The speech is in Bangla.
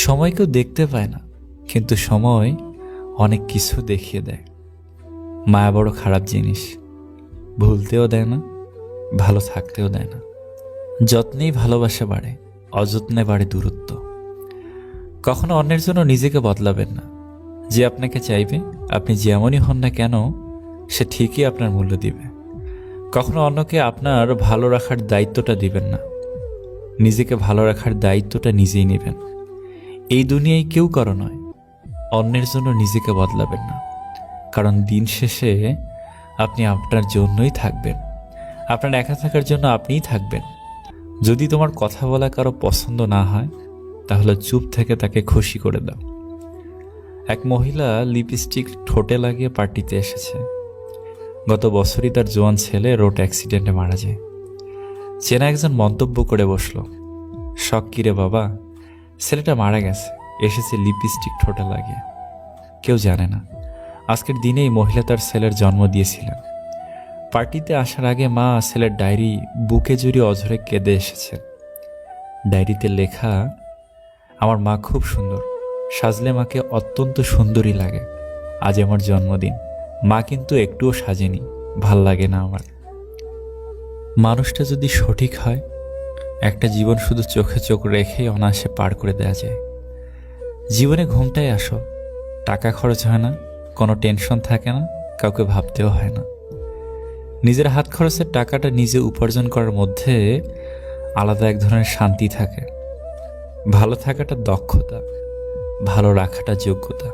সময় কেউ দেখতে পায় না, কিন্তু সময় অনেক কিছু দেখিয়ে দেয়। মায়া বড় খারাপ জিনিস, ভুলতেও দেয় না, ভালো থাকতেও দেয় না। যত্নেই ভালোবাসা বাড়ে, অযত্নে বাড়ে দূরত্ব। কখনো অন্যের জন্য নিজেকে বদলাবেন না। যে আপনাকে চাইবে, আপনি যেমনই হন না কেন, সে ঠিকই আপনার মূল্য দিবে। কখনো অন্যকে আপনার ভালো রাখার দায়িত্বটা দিবেন না, নিজেকে ভালো রাখার দায়িত্বটা নিজেই নেবেন। এই দুনিয়ায় কেউ কারো নয়। অন্যের জন্য নিজেকে বদলাবেন না, কারণ দিন শেষে আপনি আপনার জন্যই থাকবেন। আপনার একা থাকার জন্য আপনিই থাকবেন। যদি তোমার কথা বলা কারো পছন্দ না হয়, তাহলে চুপ থেকে তাকে খুশি করে দাও। এক মহিলা লিপস্টিক ঠোঁটে লাগিয়ে পার্টিতে এসেছে। গত বছরই তার জোয়ান ছেলে রোড অ্যাক্সিডেন্টে মারা যায়। চেনা একজন মন্তব্য করে বসলো, শখ কিরে বাবা, ছেলেটা মারা গেছে, এসেছে লিপস্টিক ঠোঁটে লাগিয়ে। কেউ জানে না আজকের দিনেই মহিলা তার ছেলের জন্ম দিয়েছিলেন। পার্টিতে আসার আগে মা ছেলের ডায়েরি বুকে জড়িয়ে অঝরে কেঁদে এসেছেন। ডায়েরিতে লেখা, আমার মা খুব সুন্দর, সাজলে মাকে অত্যন্ত সুন্দরী লাগে। আজ আমার জন্মদিন, মা কিন্তু একটুও সাজেনি, ভাল লাগে না আমার। মানুষটা যদি সঠিক হয়, একটা জীবন শুধু চোখে চোখ রেখেই অনায়াসে পার করে দেওয়া যায়। জীবনে ঘুমটাই আসো, টাকা খরচ হয় না, কোনো টেনশন থাকে না, কাউকে ভাবতেও হয় না। নিজের হাত খরচের টাকাটা নিজে উপার্জন করার মধ্যে আলাদা এক ধরনের শান্তি থাকে। ভালো থাকাটা দক্ষতা, ভালো রাখাটা যোগ্যতা।